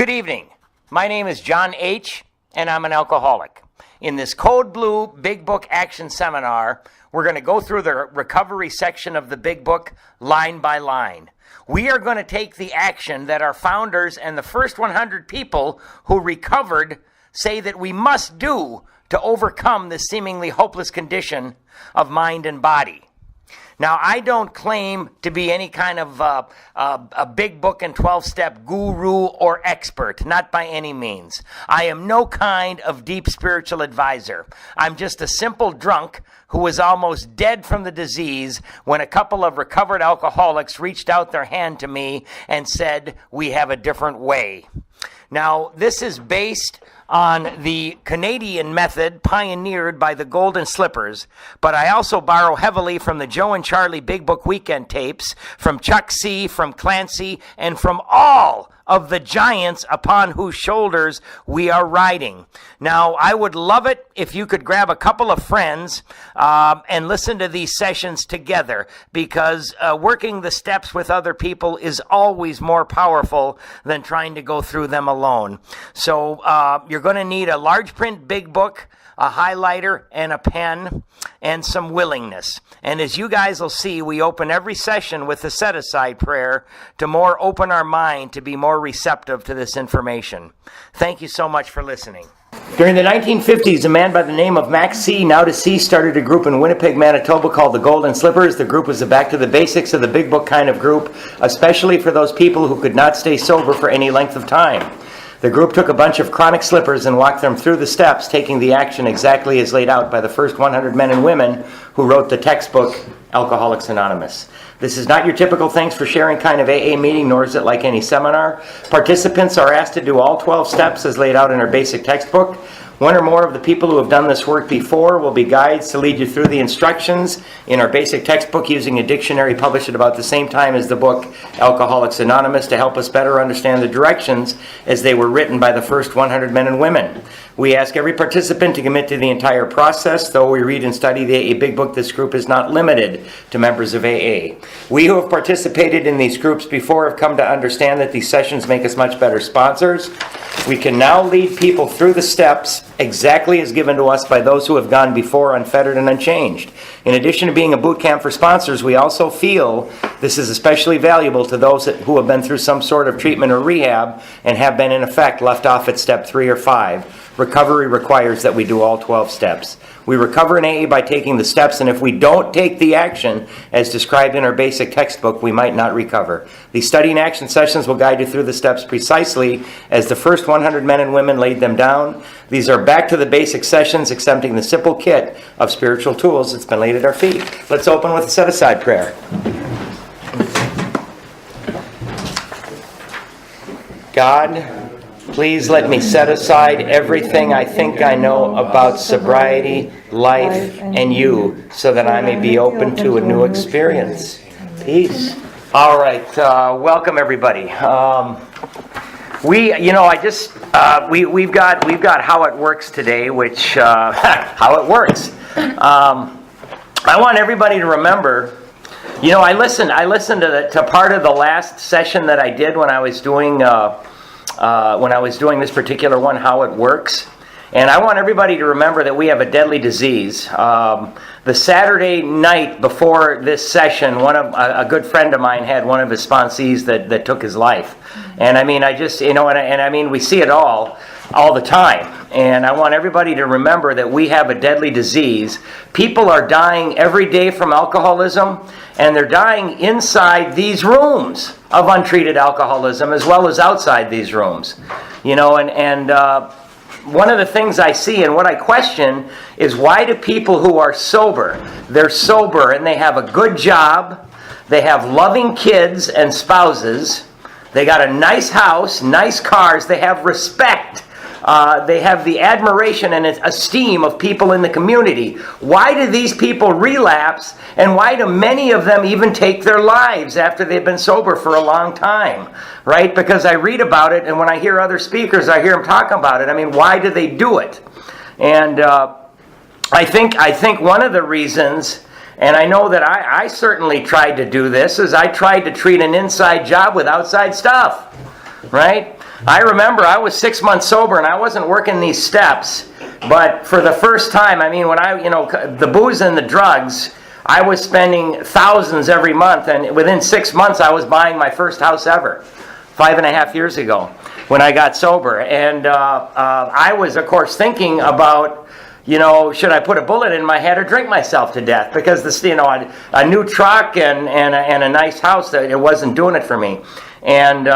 Good evening. My name is John H., and I'm an alcoholic. In this Code Blue Big Book Action Seminar, we're going to go through the recovery section of the Big Book line by line. We are going to take the action that our founders and the first 100 people who recovered say that we must do to overcome this seemingly hopeless condition of mind and body. Now, I don't claim to be any kind of a big book and 12-step guru or expert, not by any means. I am no kind of deep spiritual advisor. I'm just a simple drunk who was almost dead from the disease when a couple of recovered alcoholics reached out their hand to me and said, "We have a different way." Now, this is based on the Canadian method pioneered by the Golden Slippers, but I also borrow heavily from the Joe and Charlie Big Book Weekend tapes, from Chuck C., from Clancy, and from all of the giants upon whose shoulders we are riding. Now, I would love it if you could grab a couple of friends and listen to these sessions together, because working the steps with other people is always more powerful than trying to go through them alone. So you're going to need a large print big book, a highlighter, and a pen, and some willingness. And as you guys will see, we open every session with a set-aside prayer to more open our mind to be more receptive to this information. Thank you so much for listening. During the 1950s, a man by the name of Max C., now deceased, started a group in Winnipeg, Manitoba called the Golden Slippers. The group was a back to the basics of the big book kind of group, especially for those people who could not stay sober for any length of time. The group took a bunch of chronic slippers and walked them through the steps, taking the action exactly as laid out by the first 100 men and women who wrote the textbook, Alcoholics Anonymous. This is not your typical thanks for sharing kind of AA meeting, nor is it like any seminar. Participants are asked to do all 12 steps as laid out in our basic textbook. One or more of the people who have done this work before will be guides to lead you through the instructions in our basic textbook using a dictionary published at about the same time as the book Alcoholics Anonymous to help us better understand the directions as they were written by the first 100 men and women. We ask every participant to commit to the entire process. Though we read and study the AA Big Book, this group is not limited to members of AA. We who have participated in these groups before have come to understand that these sessions make us much better sponsors. We can now lead people through the steps exactly as given to us by those who have gone before, unfettered and unchanged. In addition to being a boot camp for sponsors, we also feel this is especially valuable to those who have been through some sort of treatment or rehab and have been, in effect, left off at step 3 or 5. Recovery requires that we do all 12 steps. We recover in AA by taking the steps, and if we don't take the action as described in our basic textbook, we might not recover. These study and action sessions will guide you through the steps precisely as the first 100 men and women laid them down. These are back to the basic sessions, accepting the simple kit of spiritual tools that's been laid at our feet. Let's open with a set-aside prayer. God, please let me set aside everything I think I know about sobriety, life, and you, so that I may be open to a new experience. Peace. All right, welcome everybody. We've got How It Works today, which how it works. I want everybody to remember. I listened to part of the last session that I did when I was doing this particular one, How It Works. And I want everybody to remember that we have a deadly disease. The Saturday night before this session, a good friend of mine had one of his sponsees that took his life. And I mean, we see it all the time. And I want everybody to remember that we have a deadly disease. People are dying every day from alcoholism, and they're dying inside these rooms of untreated alcoholism as well as outside these rooms. One of the things I see and what I question is, why do people who are sober, they're sober and they have a good job, they have loving kids and spouses, they got a nice house, nice cars, they have respect, they have the admiration and esteem of people in the community. Why do these people relapse, and why do many of them even take their lives after they've been sober for a long time? Right? Because I read about it, and when I hear other speakers, I hear them talk about it. I mean, why do they do it? And I think one of the reasons, and I know that I certainly tried to do this, is I tried to treat an inside job with outside stuff. Right? I remember I was 6 months sober and I wasn't working these steps, but for the first time, I mean, when the booze and the drugs, I was spending thousands every month, and within 6 months I was buying my first house ever, 5.5 years ago, when I got sober. And I was, of course, thinking about, should I put a bullet in my head or drink myself to death? Because a new truck and a nice house, it wasn't doing it for me. And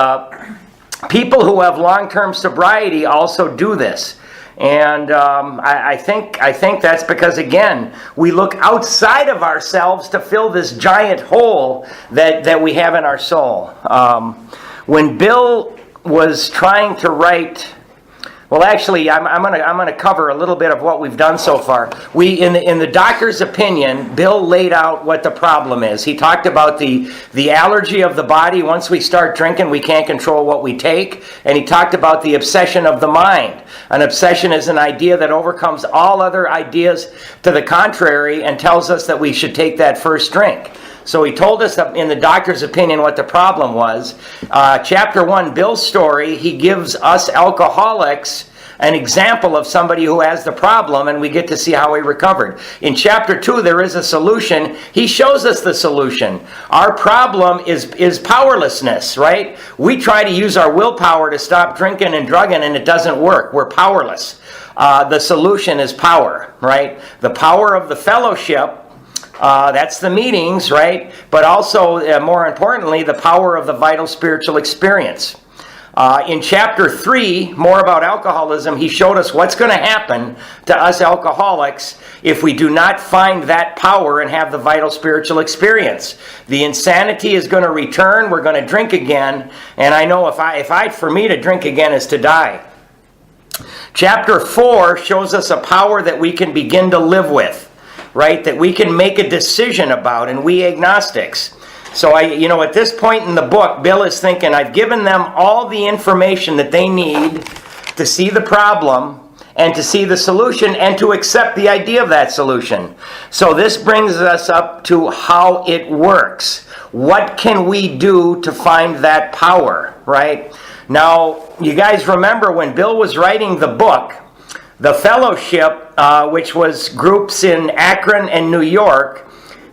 people who have long-term sobriety also do this. And I think that's because, again, we look outside of ourselves to fill this giant hole that we have in our soul. When Bill was trying to write, well, actually, I'm going to cover a little bit of what we've done so far. In the doctor's opinion, Bill laid out what the problem is. He talked about the allergy of the body. Once we start drinking, we can't control what we take. And he talked about the obsession of the mind. An obsession is an idea that overcomes all other ideas to the contrary and tells us that we should take that first drink. So he told us that in the doctor's opinion what the problem was. Chapter 1, Bill's story, he gives us alcoholics an example of somebody who has the problem, and we get to see how he recovered. In chapter 2, there is a solution. He shows us the solution. Our problem is powerlessness, right? We try to use our willpower to stop drinking and drugging, and it doesn't work. We're powerless. The solution is power, right? The power of the fellowship. That's the meetings, right? But also, more importantly, the power of the vital spiritual experience. In chapter 3, more about alcoholism, he showed us what's going to happen to us alcoholics if we do not find that power and have the vital spiritual experience. The insanity is going to return. We're going to drink again. And I know for me to drink again is to die. Chapter 4 shows us a power that we can begin to live with, right? That we can make a decision about, and we agnostics. So at this point in the book, Bill is thinking, I've given them all the information that they need to see the problem and to see the solution and to accept the idea of that solution. So this brings us up to how it works. What can we do to find that power, right? Now, you guys remember when Bill was writing the book, the fellowship, which was groups in Akron and New York,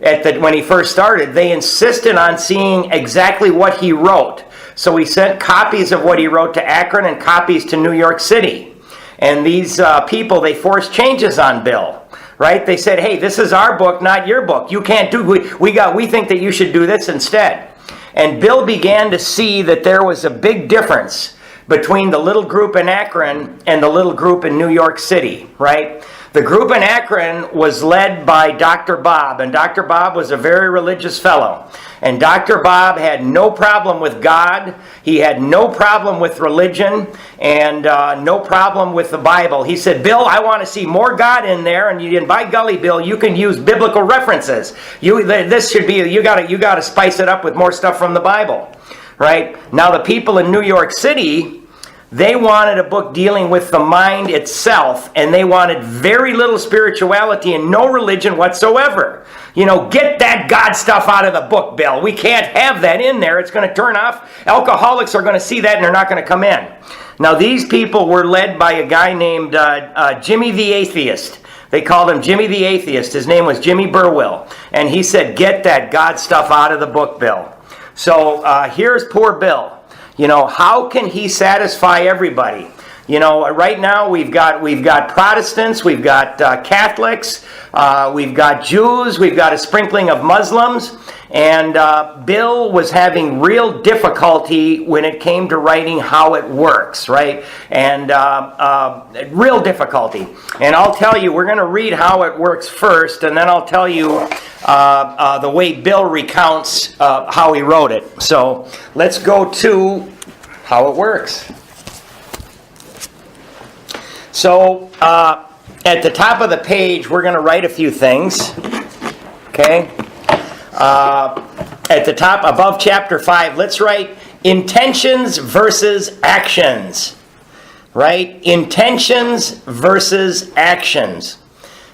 when he first started, they insisted on seeing exactly what he wrote. So he sent copies of what he wrote to Akron and copies to New York City. And these people, they forced changes on Bill, right? They said, hey, this is our book, not your book. You can't do, we think that you should do this instead. And Bill began to see that there was a big difference between the little group in Akron and the little group in New York City, right? The group in Akron was led by Dr. Bob, and Dr. Bob was a very religious fellow. And Dr. Bob had no problem with God, he had no problem with religion, and no problem with the Bible. He said, Bill, I want to see more God in there, and by golly, Bill, you can use biblical references. You got to spice it up with more stuff from the Bible, right? Now the people in New York City, they wanted a book dealing with the mind itself, and they wanted very little spirituality and no religion whatsoever. Get that God stuff out of the book, Bill. We can't have that in there. It's going to turn off. Alcoholics are going to see that, and they're not going to come in. Now, these people were led by a guy named Jimmy the Atheist. They called him Jimmy the Atheist. His name was Jimmy Burwell. And he said, get that God stuff out of the book, Bill. So here's poor Bill. How can he satisfy everybody? Right now we've got Protestants, we've got Catholics, we've got Jews, we've got a sprinkling of Muslims, and Bill was having real difficulty when it came to writing how it works, right? And real difficulty. And I'll tell you, we're going to read how it works first, and then I'll tell you the way Bill recounts how he wrote it. So let's go to how it works. So at the top of the page, we're going to write a few things. Okay? At the top, above chapter 5, let's write intentions versus actions. Right? Intentions versus actions.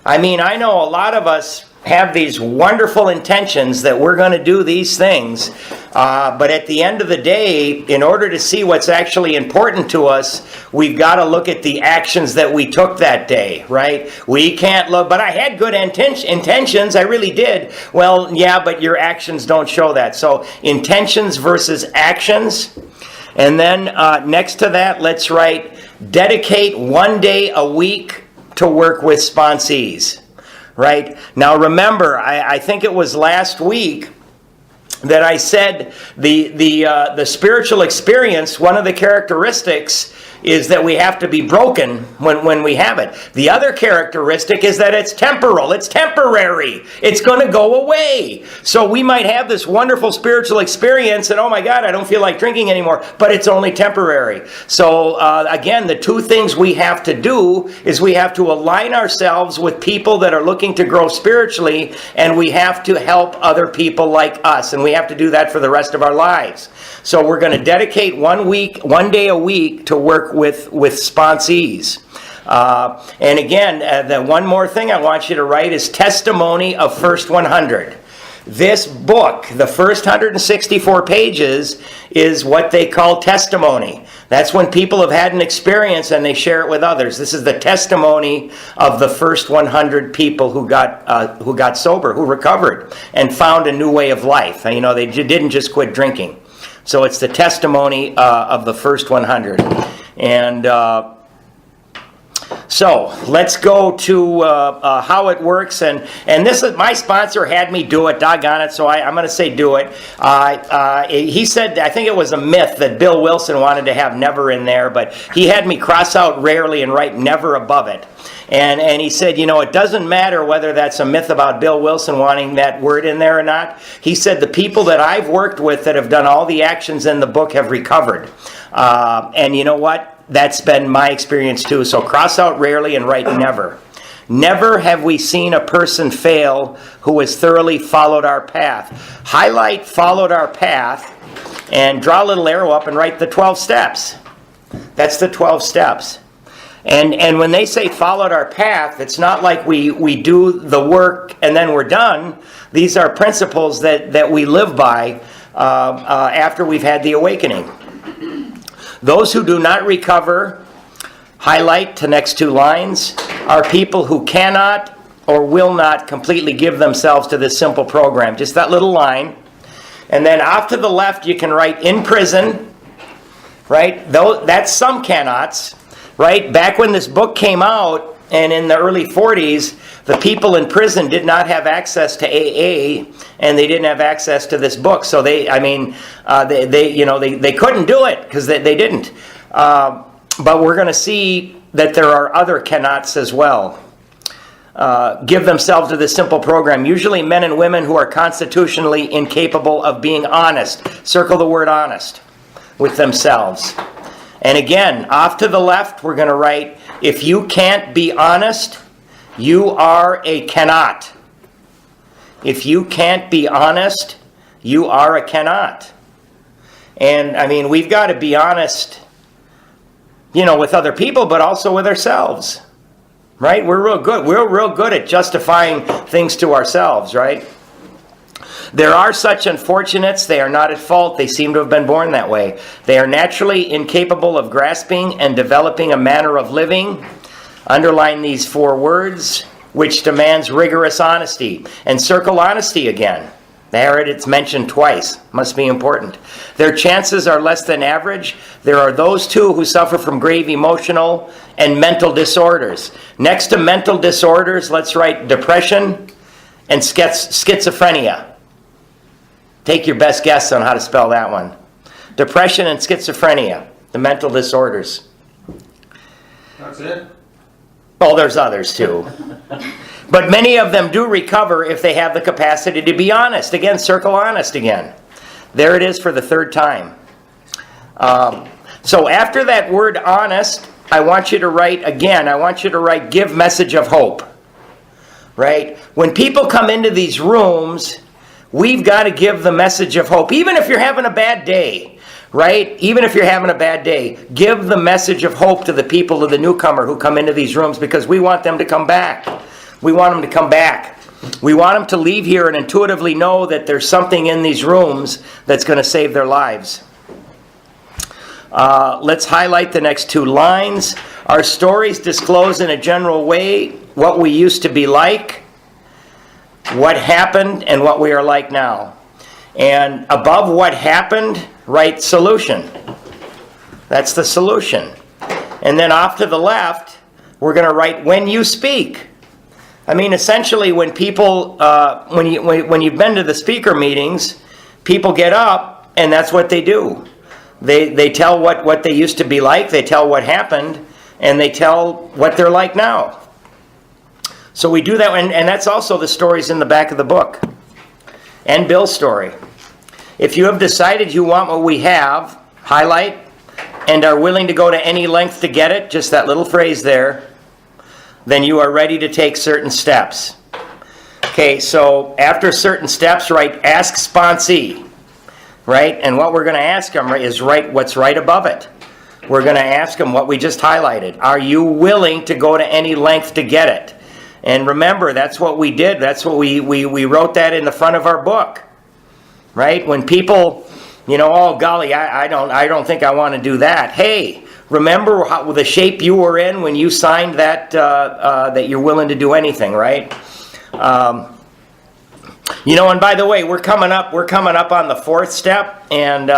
I mean, I know a lot of us have these wonderful intentions that we're going to do these things, but at the end of the day, in order to see what's actually important to us, we've got to look at the actions that we took that day, right? We can't look, but I had good intentions, I really did. Well, yeah, but your actions don't show that. So intentions versus actions. And then next to that, let's write, dedicate 1 day a week to work with sponsees. Right? Now remember, I think it was last week that I said the spiritual experience, one of the characteristics is that we have to be broken when we have it. The other characteristic is that it's temporal. It's temporary. It's going to go away. So we might have this wonderful spiritual experience and, oh my God, I don't feel like drinking anymore, but it's only temporary. So again, the two things we have to do is we have to align ourselves with people that are looking to grow spiritually, and we have to help other people like us, and we have to do that for the rest of our lives. So we're going to dedicate 1 day a week to work with sponsees. And again, the one more thing I want you to write is testimony of First 100. This book, the first 164 pages, is what they call testimony. That's when people have had an experience and they share it with others. This is the testimony of the first 100 people who got sober, who recovered and found a new way of life. You know, they didn't just quit drinking. So it's the testimony of the first 100. And so let's go to how it works. And this is, my sponsor had me do it, doggone it, so I'm going to say do it. He said, I think it was a myth that Bill Wilson wanted to have never in there, but he had me cross out rarely and write never above it. And he said, you know, it doesn't matter whether that's a myth about Bill Wilson wanting that word in there or not. He said the people that I've worked with that have done all the actions in the book have recovered. And you know what? That's been my experience too. So cross out rarely and write never. Never have we seen a person fail who has thoroughly followed our path. Highlight followed our path and draw a little arrow up and write the 12 steps. That's the 12 steps. And when they say followed our path, it's not like we do the work and then we're done. These are principles that we live by after we've had the awakening. Those who do not recover, highlight the next two lines, are people who cannot or will not completely give themselves to this simple program. Just that little line. And then off to the left, you can write in prison, right? That's some cannots. Right? Back when this book came out, and in the early 40s, the people in prison did not have access to AA, and they didn't have access to this book. So they couldn't do it because they didn't. But we're going to see that there are other cannots as well. Give themselves to this simple program. Usually men and women who are constitutionally incapable of being honest. Circle the word honest with themselves. And again, off to the left, we're going to write, if you can't be honest, you are a cannot. If you can't be honest, you are a cannot. And, I mean, we've got to be honest, you know, with other people, but also with ourselves. Right? We're real good. We're real good at justifying things to ourselves, right? There are such unfortunates. They are not at fault. They seem to have been born that way. They are naturally incapable of grasping and developing a manner of living. Underline these 4 words, which demands rigorous honesty. And circle honesty again. There it's mentioned twice. Must be important. Their chances are less than average. There are those too who suffer from grave emotional and mental disorders. Next to mental disorders, let's write depression and schizophrenia. Take your best guess on how to spell that one. Depression and schizophrenia, the mental disorders. That's it? Oh, there's others too. But many of them do recover if they have the capacity to be honest. Again, circle honest again. There it is for the 3rd time. So after that word honest, I want you to write give message of hope. Right? When people come into these rooms, we've got to give the message of hope. Even if you're having a bad day, right? Even if you're having a bad day, give the message of hope to the people, to the newcomer who come into these rooms, because we want them to come back. We want them to come back. We want them to leave here and intuitively know that there's something in these rooms that's going to save their lives. Let's highlight the next 2 lines. Our stories disclose in a general way what we used to be like, what happened, and what we are like now. And above what happened, write solution. That's the solution. And then off to the left, we're going to write when you speak. I mean, essentially, when people, when you've been to the speaker meetings, people get up and that's what they do. They tell what they used to be like, they tell what happened, and they tell what they're like now. So we do that, and that's also the stories in the back of the book. And Bill's story. If you have decided you want what we have, highlight, and are willing to go to any length to get it, just that little phrase there, then you are ready to take certain steps. Okay, so after certain steps, write ask sponsee. Right? And what we're going to ask them is what's right above it. We're going to ask them what we just highlighted. Are you willing to go to any length to get it? And remember, that's what we did. That's what we wrote that in the front of our book. Right? When people, oh golly, I don't think I want to do that. Hey, remember the shape you were in when you signed that that you're willing to do anything, right? And by the way, we're coming up on the 4th step, and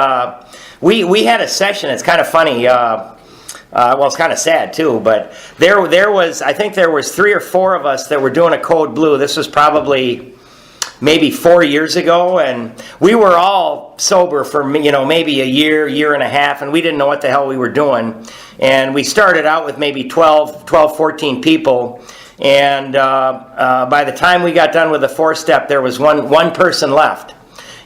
we had a session. It's kind of funny. Well, it's kind of sad too, but there was 3 or 4 of us that were doing a Code Blue. This was probably maybe 4 years ago, and we were all sober for maybe a year and a half, and we didn't know what the hell we were doing. And we started out with maybe 12, 14 people. And by the time we got done with the 4th step, there was one person left.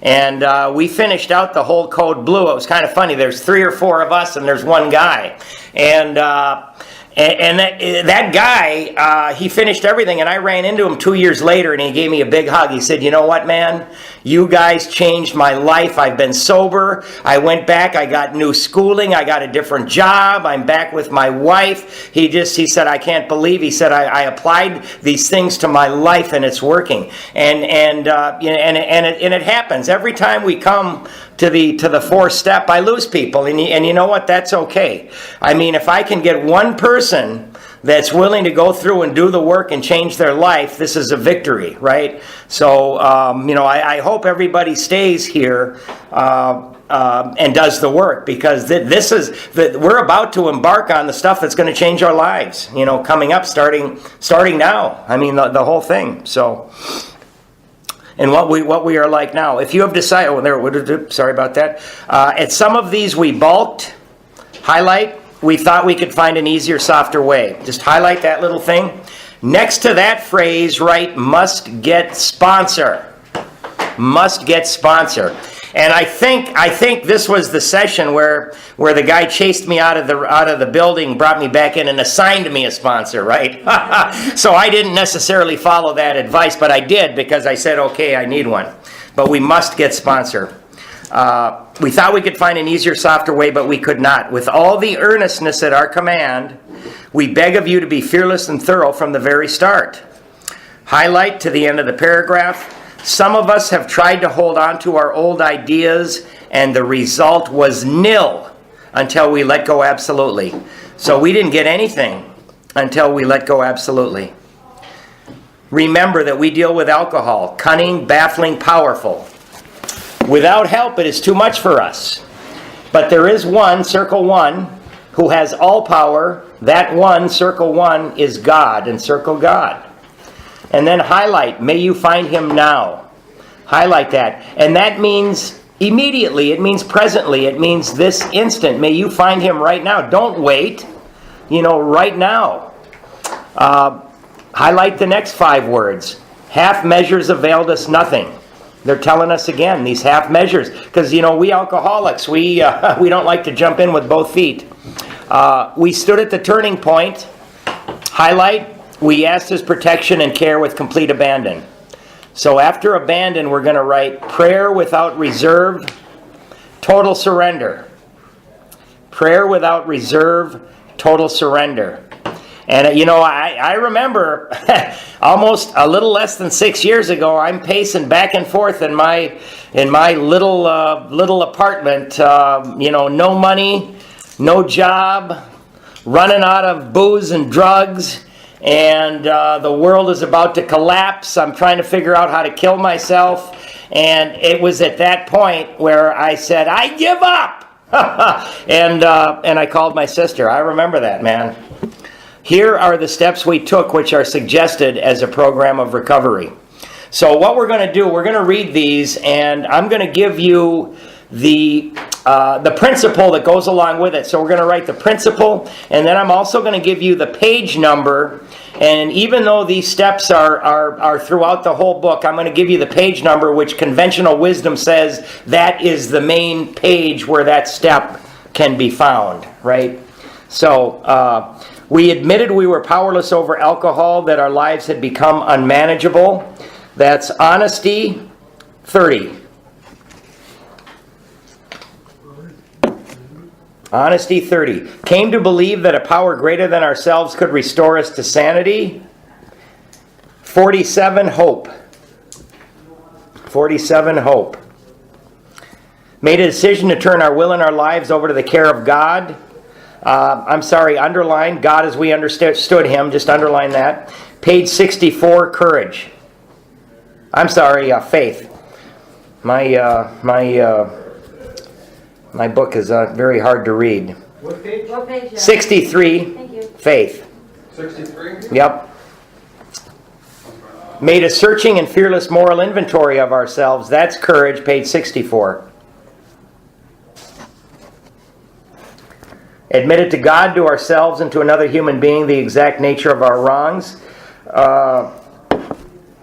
And we finished out the whole Code Blue. It was kind of funny. There's 3 or 4 of us, and there's one guy. And that guy, he finished everything, and I ran into him 2 years later, and he gave me a big hug. He said, "You know what, man? You guys changed my life. I've been sober. I went back. I got new schooling. I got a different job. I'm back with my wife." He said, "I can't believe." He said, I applied these things to my life, and it's working. And it happens every time we come to the 4th step. I lose people, and you know what? That's okay. I mean, if I can get one person that's willing to go through and do the work and change their life, this is a victory, right? So, I hope everybody stays here and does the work, because we're about to embark on the stuff that's going to change our lives. Coming up, starting now. I mean, the whole thing. So. And what we are like now. If you have decided, sorry about that. At some of these we balked. Highlight. We thought we could find an easier, softer way. Just highlight that little thing. Next to that phrase, write must get sponsor. Must get sponsor. And I think this was the session where the guy chased me out of the building, brought me back in, and assigned me a sponsor, right? So I didn't necessarily follow that advice, but I did, because I said, okay, I need one. But we must get sponsor. We thought we could find an easier, softer way, but we could not. With all the earnestness at our command, we beg of you to be fearless and thorough from the very start. Highlight to the end of the paragraph. Some of us have tried to hold on to our old ideas, and the result was nil until we let go absolutely. So we didn't get anything until we let go absolutely. Remember that we deal with alcohol, cunning, baffling, powerful. Without help, it is too much for us. But there is one, circle 1, who has all power. That one, circle 1, is God, and circle God. And then highlight, may you find him now. Highlight that. And that means immediately. It means presently. It means this instant. May you find him right now. Don't wait. Right now. Highlight the next 5 words. Half measures availed us nothing. They're telling us again, these half measures. Because, we alcoholics, we don't like to jump in with both feet. We stood at the turning point. Highlight. We asked his protection and care with complete abandon. So after abandon, we're going to write prayer without reserve, total surrender. Prayer without reserve, total surrender. And I remember almost a little less than 6 years ago, I'm pacing back and forth in my little apartment. No money, no job, running out of booze and drugs, and the world is about to collapse. I'm trying to figure out how to kill myself, and it was at that point where I said, "I give up." and I called my sister. I remember that, man. Here are the steps we took, which are suggested as a program of recovery. So what we're going to do, we're going to read these, and I'm going to give you the principle that goes along with it. So we're going to write the principle, and then I'm also going to give you the page number. And even though these steps are throughout the whole book, I'm going to give you the page number, which conventional wisdom says that is the main page where that step can be found, right? So we admitted we were powerless over alcohol, that our lives had become unmanageable. That's honesty 30. Honesty 30. Came to believe that a power greater than ourselves could restore us to sanity. 47, hope. 47, hope. Made a decision to turn our will and our lives over to the care of God. Underline God as we understood Him. Just underline that. Page 64, courage. Faith. My book is very hard to read. What page? What page? 63, Thank you. faith. 63? Yep. Made a searching and fearless moral inventory of ourselves. That's courage, page 64. Admitted to God, to ourselves, and to another human being the exact nature of our wrongs.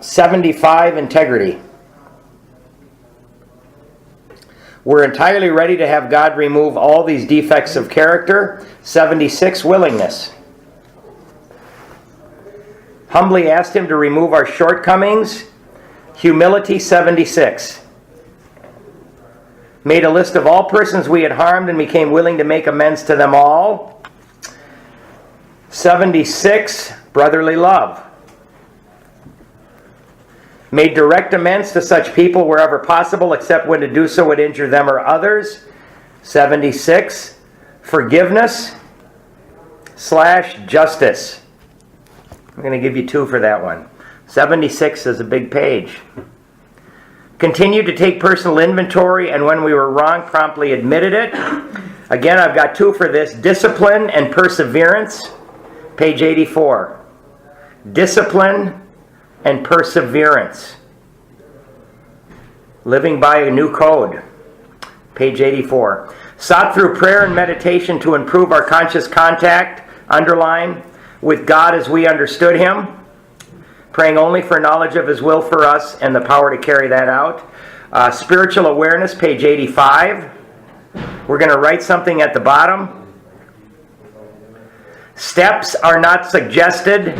75, integrity. We're entirely ready to have God remove all these defects of character. 76, willingness. Humbly asked Him to remove our shortcomings. Humility, 76. Made a list of all persons we had harmed and became willing to make amends to them all. 76, brotherly love. Made direct amends to such people wherever possible, except when to do so would injure them or others. 76, forgiveness / justice. I'm going to give you 2 for that one. 76 is a big page. Continued to take personal inventory, and when we were wrong, promptly admitted it. Again, I've got 2 for this. Discipline and perseverance. Page 84. Discipline and perseverance. Living by a new code. Page 84. Sought through prayer and meditation to improve our conscious contact, underline, with God as we understood Him. Praying only for knowledge of His will for us and the power to carry that out. Spiritual awareness, page 85. We're going to write something at the bottom. Steps are not suggested.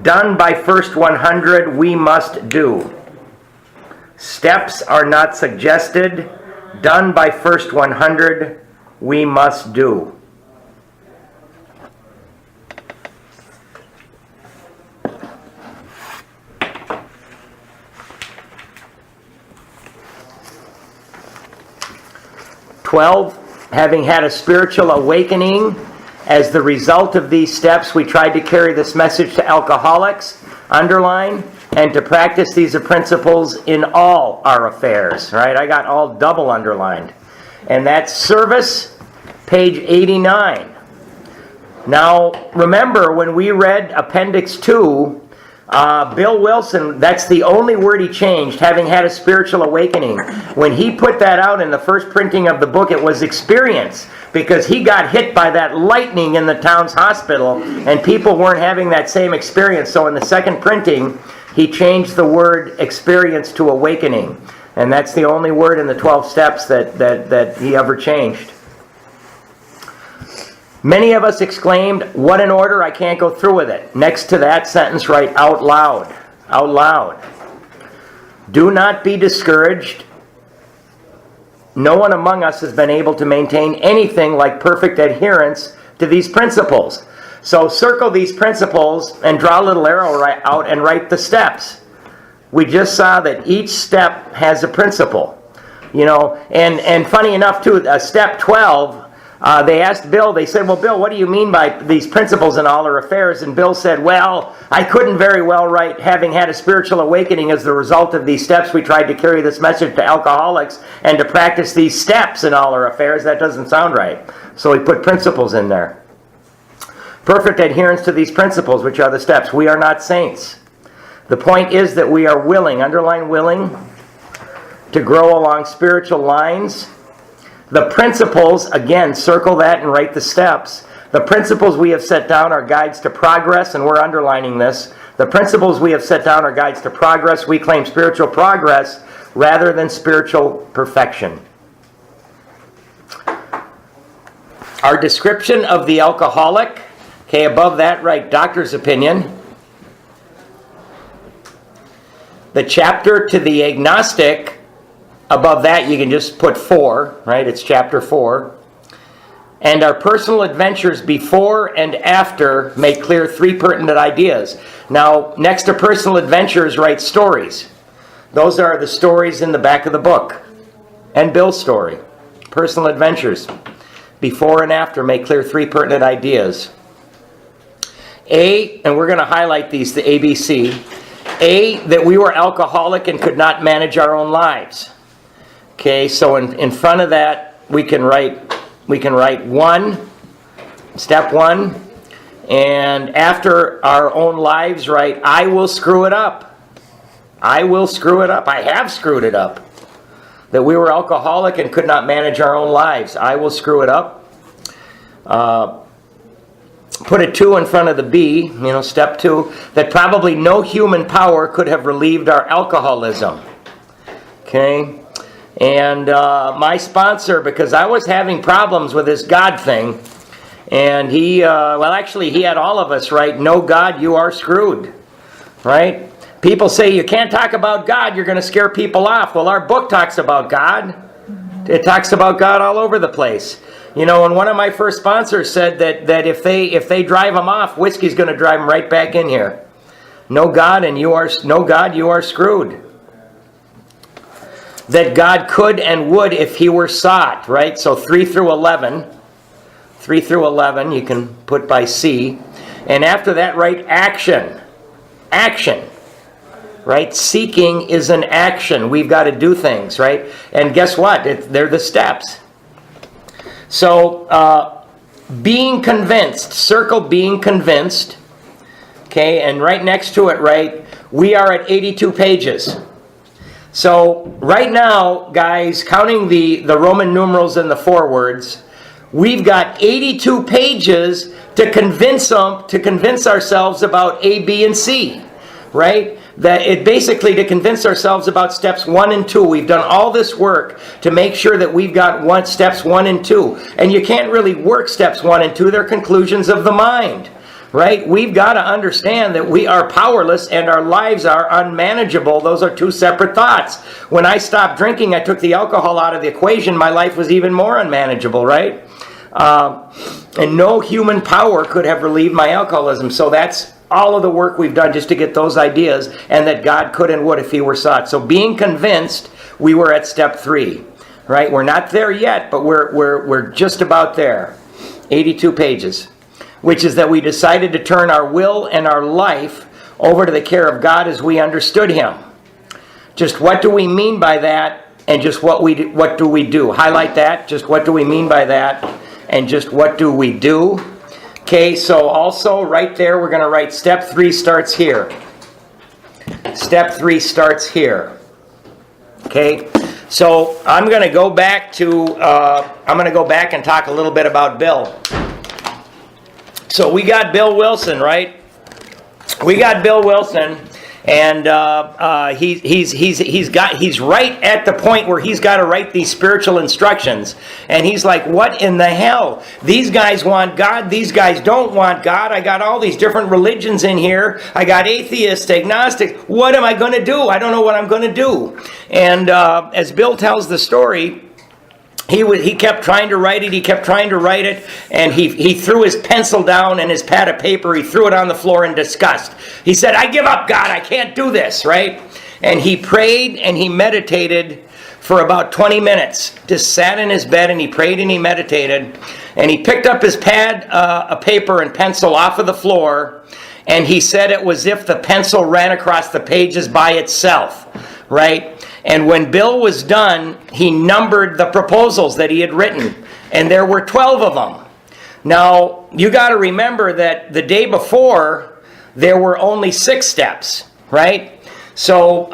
Done by first 100, we must do. Steps are not suggested. Done by first 100, we must do. Having had a spiritual awakening as the result of these steps, we tried to carry this message to alcoholics, underline, and to practice these principles in all our affairs. Right? I got all double underlined. And that's service, page 89. Now, remember when we read Appendix 2, Bill Wilson, that's the only word he changed, having had a spiritual awakening. When he put that out in the first printing of the book, it was experience, because he got hit by that lightning in the town's hospital, and people weren't having that same experience. So in the second printing, he changed the word experience to awakening. And that's the only word in the 12 steps that he ever changed. Many of us exclaimed, "What an order, I can't go through with it." Next to that sentence, write out loud. Out loud. Do not be discouraged. No one among us has been able to maintain anything like perfect adherence to these principles. So circle these principles and draw a little arrow out and write the steps. We just saw that each step has a principle. And funny enough too, step 12, they asked Bill, they said, well, Bill, what do you mean by these principles in all our affairs? And Bill said, well, I couldn't very well write, having had a spiritual awakening as the result of these steps, we tried to carry this message to alcoholics and to practice these steps in all our affairs. That doesn't sound right. So he put principles in there. Perfect adherence to these principles, which are the steps. We are not saints. The point is that we are willing, underline willing, to grow along spiritual lines. The principles, again, circle that and write the steps. The principles we have set down are guides to progress, and we're underlining this. The principles we have set down are guides to progress. We claim spiritual progress rather than spiritual perfection. Our description of the alcoholic. Okay, above that, write doctor's opinion. The chapter to the agnostic, above that you can just put 4, right? It's chapter 4. And our personal adventures before and after make clear 3 pertinent ideas. Now, next to personal adventures, write stories. Those are the stories in the back of the book. And Bill's story. Personal adventures. Before and after make clear 3 pertinent ideas. A, and we're going to highlight these, the ABC. A, that we were alcoholic and could not manage our own lives. Okay, so in front of that we can write 1, step 1, and after our own lives write, I will screw it up. I will screw it up. I have screwed it up. That we were alcoholic and could not manage our own lives. I will screw it up. Put a 2 in front of the B, step 2, that probably no human power could have relieved our alcoholism. Okay? And my sponsor, because I was having problems with this God thing, and he had all of us write, no God, you are screwed. Right? People say you can't talk about God, you're going to scare people off. Well, our book talks about God. It talks about God all over the place. And one of my first sponsors said that if they drive them off, whiskey's going to drive them right back in here. No God, you are screwed. That God could and would if he were sought, right? So 3 through 11 you can put by C. And after that, write action. Action. Right? Seeking is an action. We've got to do things, right? And guess what? They're the steps. So, being convinced. Circle being convinced. Okay, and right next to it, right, we are at 82 pages. So, right now, guys, counting the Roman numerals and the forewords, we've got 82 pages to convince ourselves about A, B, and C, right? That it basically to convince ourselves about steps 1 and 2. We've done all this work to make sure that we've got steps 1 and 2. And you can't really work steps 1 and 2. They're conclusions of the mind. Right? We've got to understand that we are powerless and our lives are unmanageable. Those are 2 separate thoughts. When I stopped drinking, I took the alcohol out of the equation. My life was even more unmanageable, right? And no human power could have relieved my alcoholism. So that's all of the work we've done just to get those ideas, and that God could and would if he were sought. So being convinced, we were at step 3. Right? We're not there yet, but we're just about there. 82 pages. Which is that we decided to turn our will and our life over to the care of God as we understood him. Just what do we mean by that, and just what do we do? Highlight that. Just what do we mean by that, and just what do we do? Okay, so also right there we're going to write step 3 starts here. Step 3 starts here. Okay, so I'm going to go back and talk a little bit about Bill. So we got Bill Wilson, right? We got Bill Wilson, and he's right at the point where he's got to write these spiritual instructions, and he's like, "What in the hell? These guys want God. These guys don't want God. I got all these different religions in here. I got atheists, agnostics. What am I going to do? I don't know what I'm going to do." And as Bill tells the story, he kept trying to write it, and he threw his pencil down and his pad of paper, he threw it on the floor in disgust. He said, "I give up, God, I can't do this," right? And he prayed and he meditated for about 20 minutes. Just sat in his bed and he prayed and he meditated. And he picked up his pad of paper and pencil off of the floor, and he said it was as if the pencil ran across the pages by itself, right? And when Bill was done, he numbered the proposals that he had written, and there were 12 of them. Now, you got to remember that the day before, there were only 6 steps, right? So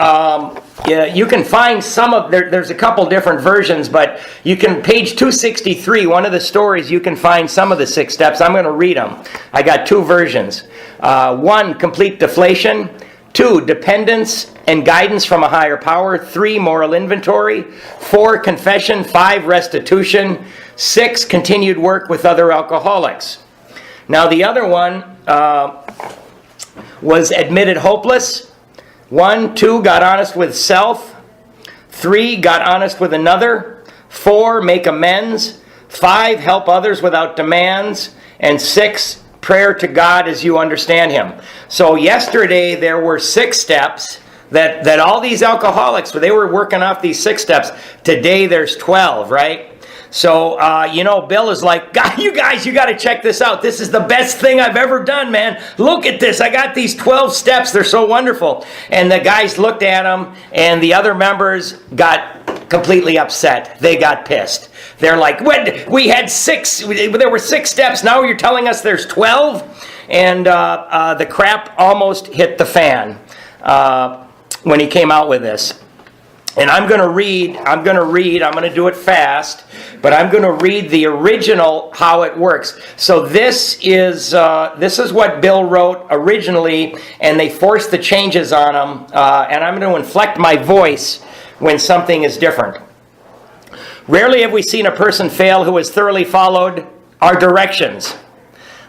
you can find some of, there's a couple different versions, but you can, page 263, one of the stories, you can find some of the 6 steps. I'm going to read them. I got 2 versions. 1, complete deflation. 2, dependence and guidance from a higher power. 3, moral inventory. 4, confession. 5, restitution. 6, continued work with other alcoholics. Now the other one was admitted hopeless. 1, 2, got honest with self. 3, got honest with another. 4, make amends. 5, help others without demands. And 6, prayer to God as you understand Him. So yesterday there were 6 steps that all these alcoholics, they were working off these 6 steps. Today there's 12, right? So, Bill is like, you guys, you got to check this out. This is the best thing I've ever done, man. Look at this. I got these 12 steps. They're so wonderful. And the guys looked at him, and the other members got completely upset. They got pissed. They're like, what? We had 6. There were 6 steps. Now you're telling us there's 12? And the crap almost hit the fan when he came out with this. And I'm going to do it fast, but I'm going to read the original, how it works. So this is what Bill wrote originally, and they forced the changes on him, and I'm going to inflect my voice when something is different. Rarely have we seen a person fail who has thoroughly followed our directions.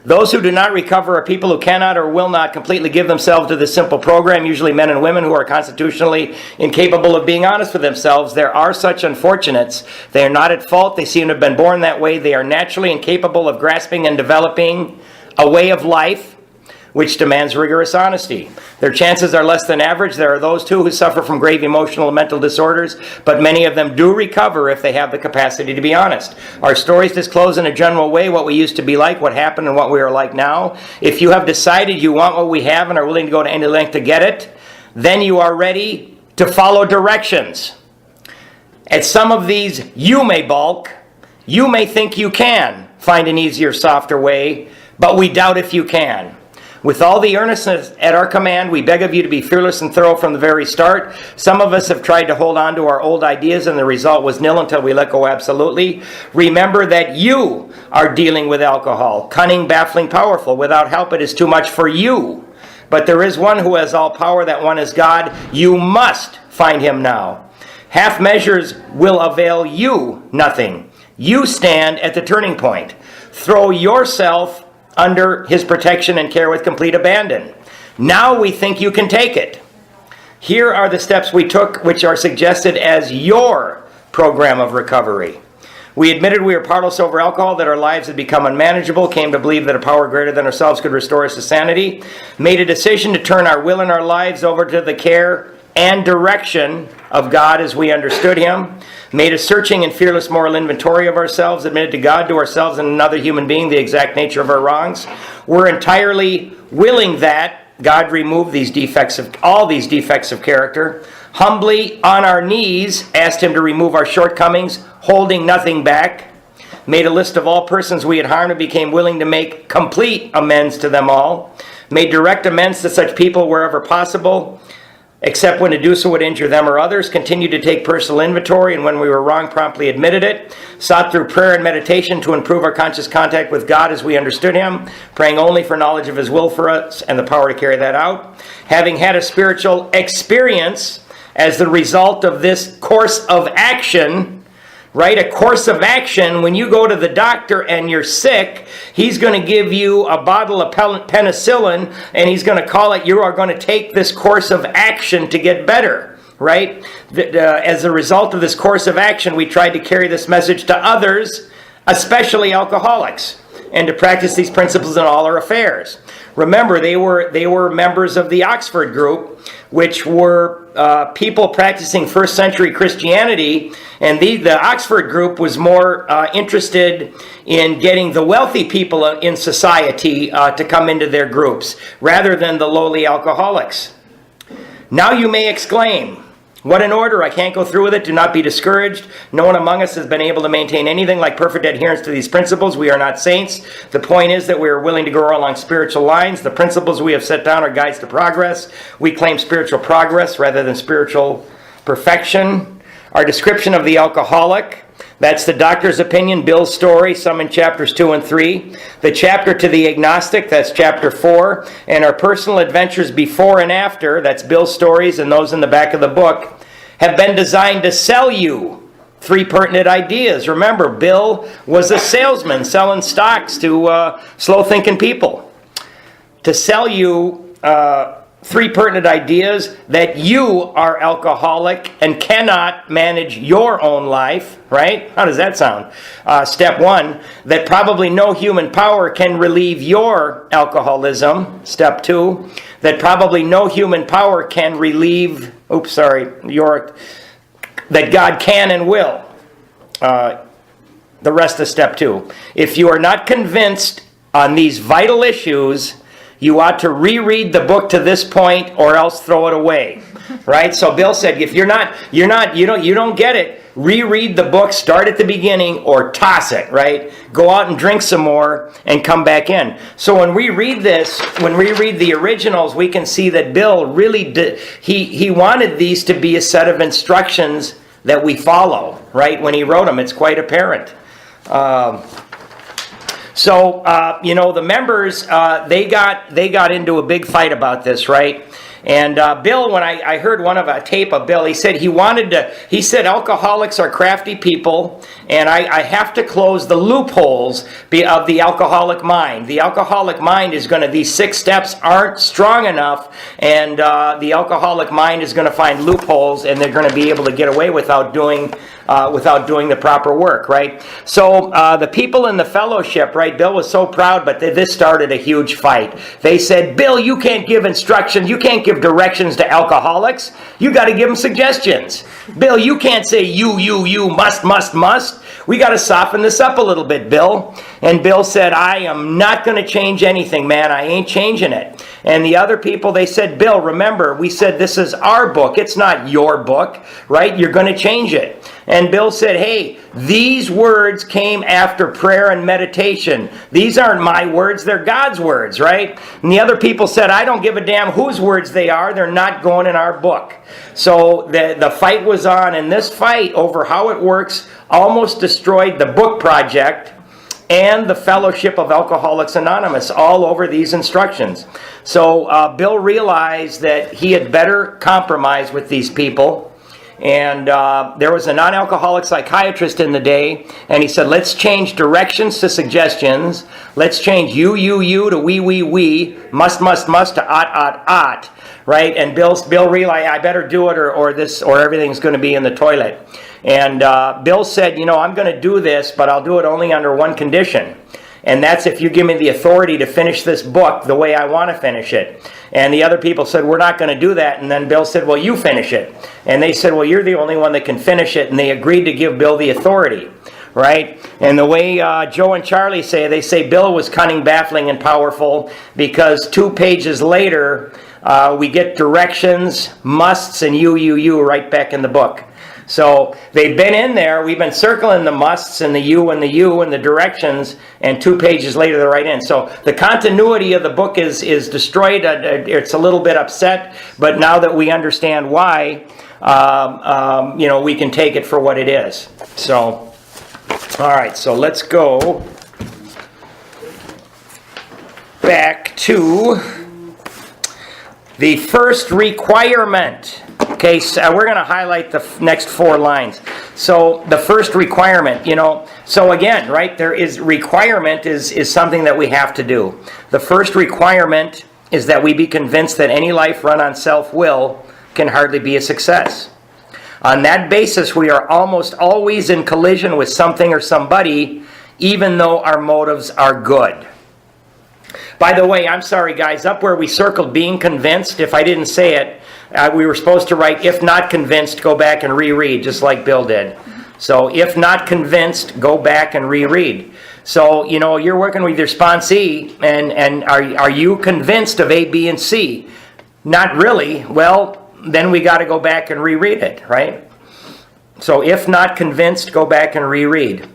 Those who do not recover are people who cannot or will not completely give themselves to this simple program, usually men and women who are constitutionally incapable of being honest with themselves. There are such unfortunates. They are not at fault. They seem to have been born that way. They are naturally incapable of grasping and developing a way of life which demands rigorous honesty. Their chances are less than average. There are those, too, who suffer from grave emotional and mental disorders, but many of them do recover if they have the capacity to be honest. Our stories disclose in a general way what we used to be like, what happened, and what we are like now. If you have decided you want what we have and are willing to go to any length to get it, then you are ready to follow directions. At some of these, you may balk. You may think you can find an easier, softer way, but we doubt if you can. With all the earnestness at our command, we beg of you to be fearless and thorough from the very start. Some of us have tried to hold on to our old ideas, and the result was nil until we let go absolutely. Remember that you are dealing with alcohol. Cunning, baffling, powerful. Without help, it is too much for you. But there is one who has all power. That one is God. You must find Him now. Half measures will avail you nothing. You stand at the turning point. Throw yourself under His protection and care with complete abandon. Now we think you can take it. Here are the steps we took, which are suggested as your program of recovery. We admitted we were powerless over alcohol, that our lives had become unmanageable, came to believe that a power greater than ourselves could restore us to sanity, made a decision to turn our will and our lives over to the care and direction of God as we understood Him, made a searching and fearless moral inventory of ourselves, admitted to God, to ourselves, and another human being the exact nature of our wrongs. We're entirely willing that God remove all these defects of character. Humbly, on our knees, asked Him to remove our shortcomings, holding nothing back. Made a list of all persons we had harmed and became willing to make complete amends to them all. Made direct amends to such people wherever possible, except when to do so would injure them or others. Continued to take personal inventory, and when we were wrong, promptly admitted it. Sought through prayer and meditation to improve our conscious contact with God as we understood Him, praying only for knowledge of His will for us and the power to carry that out. Having had a spiritual experience as the result of this course of action, right? A course of action, when you go to the doctor and you're sick, he's going to give you a bottle of penicillin, and he's going to call it, you are going to take this course of action to get better, right? As a result of this course of action, we tried to carry this message to others, especially alcoholics, and to practice these principles in all our affairs. Remember, they were members of the Oxford group, which were people practicing first century Christianity, and the Oxford group was more interested in getting the wealthy people in society to come into their groups, rather than the lowly alcoholics. Now you may exclaim, what an order! I can't go through with it. Do not be discouraged. No one among us has been able to maintain anything like perfect adherence to these principles. We are not saints. The point is that we are willing to grow along spiritual lines. The principles we have set down are guides to progress. We claim spiritual progress rather than spiritual perfection. Our description of the alcoholic, that's the doctor's opinion, Bill's story, some in chapters 2 and 3. The chapter to the agnostic, that's chapter 4. And our personal adventures before and after, that's Bill's stories and those in the back of the book, have been designed to sell you 3 pertinent ideas. Remember, Bill was a salesman selling stocks to slow-thinking people. To sell you 3 pertinent ideas: that you are alcoholic and cannot manage your own life, right? How does that sound? Step 1, that probably no human power can relieve your alcoholism. Step 2, that probably no human power can relieve, that God can and will. The rest of step 2. If you are not convinced on these vital issues, you ought to reread the book to this point, or else throw it away, right? So Bill said, if you don't get it, reread the book, start at the beginning, or toss it, right? Go out and drink some more and come back in. So when we read this, when we read the originals, we can see that Bill really did, he wanted these to be a set of instructions that we follow, right? When he wrote them, it's quite apparent. So, the members, they got into a big fight about this, right? And Bill, when I heard a tape of Bill, he said alcoholics are crafty people, and I have to close the loopholes of the alcoholic mind. The alcoholic mind is these 6 steps aren't strong enough, and the alcoholic mind is going to find loopholes, and they're going to be able to get away without doing the proper work, right? So the people in the fellowship, right, Bill was so proud, but this started a huge fight. They said, Bill, you can't give instructions, you can't give directions to alcoholics, you got to give them suggestions. Bill, you can't say you, must. We got to soften this up a little bit, Bill. And Bill said, I am not going to change anything, man, I ain't changing it. And the other people, they said, Bill, remember, we said this is our book, it's not your book, right? You're going to change it. And Bill said, hey, these words came after prayer and meditation. These aren't my words, they're God's words, right? And the other people said, I don't give a damn whose words they are, they're not going in our book. So the fight was on, and this fight over how it works almost destroyed the book project and the Fellowship of Alcoholics Anonymous, all over these instructions. So Bill realized that he had better compromise with these people. And there was a non-alcoholic psychiatrist in the day, and he said, let's change directions to suggestions. Let's change you to we, must to ought, right? And Bill realized, I better do it or everything's going to be in the toilet. And Bill said, I'm going to do this, but I'll do it only under one condition. And that's if you give me the authority to finish this book the way I want to finish it. And the other people said, we're not going to do that. And then Bill said, well, you finish it. And they said, well, you're the only one that can finish it. And they agreed to give Bill the authority, right? And the way Joe and Charlie say, they say Bill was cunning, baffling, and powerful, because 2 pages later, we get directions, musts, and you right back in the book. So they've been in there, we've been circling the musts and the you and the directions, and 2 pages later they're right in. So the continuity of the book is destroyed. It's a little bit upset, but now that we understand why, we can take it for what it is. So, all right, so let's go back to the first requirement. Okay, so we're going to highlight the next 4 lines. So the first requirement, so again, right, requirement is something that we have to do. The first requirement is that we be convinced that any life run on self-will can hardly be a success. On that basis, we are almost always in collision with something or somebody, even though our motives are good. By the way, I'm sorry guys, up where we circled being convinced, if I didn't say it, we were supposed to write, if not convinced, go back and reread, just like Bill did. So, if not convinced, go back and reread. So, you're working with your sponsee, and are you convinced of A, B, and C? Not really. Well, then we got to go back and reread it, right? So, if not convinced, go back and reread.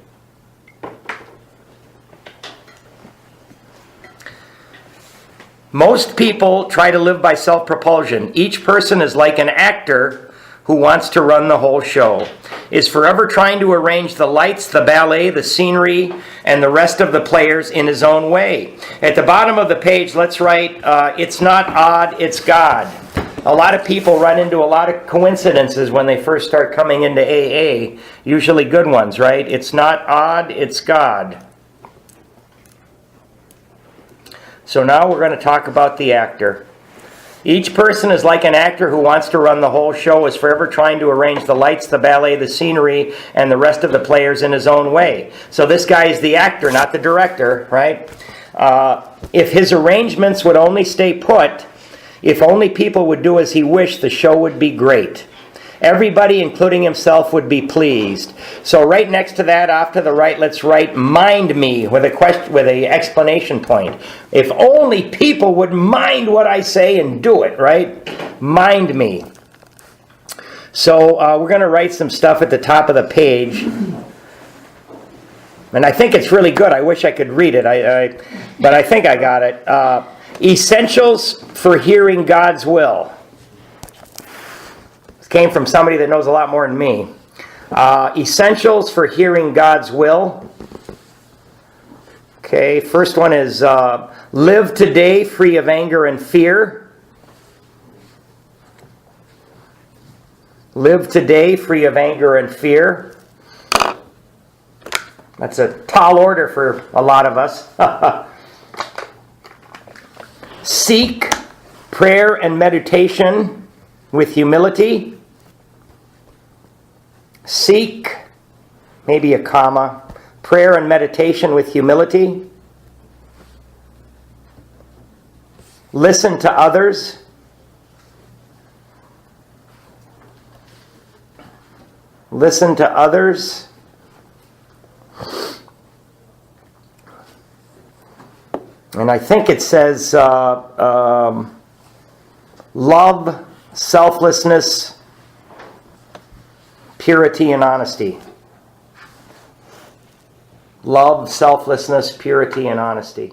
Most people try to live by self-propulsion. Each person is like an actor who wants to run the whole show, is forever trying to arrange the lights, the ballet, the scenery, and the rest of the players in his own way. At the bottom of the page, let's write, it's not odd, it's God. A lot of people run into a lot of coincidences when they first start coming into AA, usually good ones, right? It's not odd, it's God. So now we're going to talk about the actor. Each person is like an actor who wants to run the whole show, is forever trying to arrange the lights, the ballet, the scenery, and the rest of the players in his own way. So this guy is the actor, not the director, right? If his arrangements would only stay put, if only people would do as he wished, the show would be great. Everybody, including himself, would be pleased. So right next to that, off to the right, let's write "mind me" with a question, with a exclamation point. If only people would mind what I say and do it, right? Mind me. So we're going to write some stuff at the top of the page. And I think it's really good. I wish I could read it, but I think I got it. Essentials for hearing God's will. Came from somebody that knows a lot more than me. Essentials for hearing God's will. Okay, first one is live today free of anger and fear. Live today free of anger and fear. That's a tall order for a lot of us. Seek prayer and meditation with humility. Seek, maybe a comma, prayer and meditation with humility. Listen to others. Listen to others. And I think it says love, selflessness, purity, and honesty. Love, selflessness, purity, and honesty.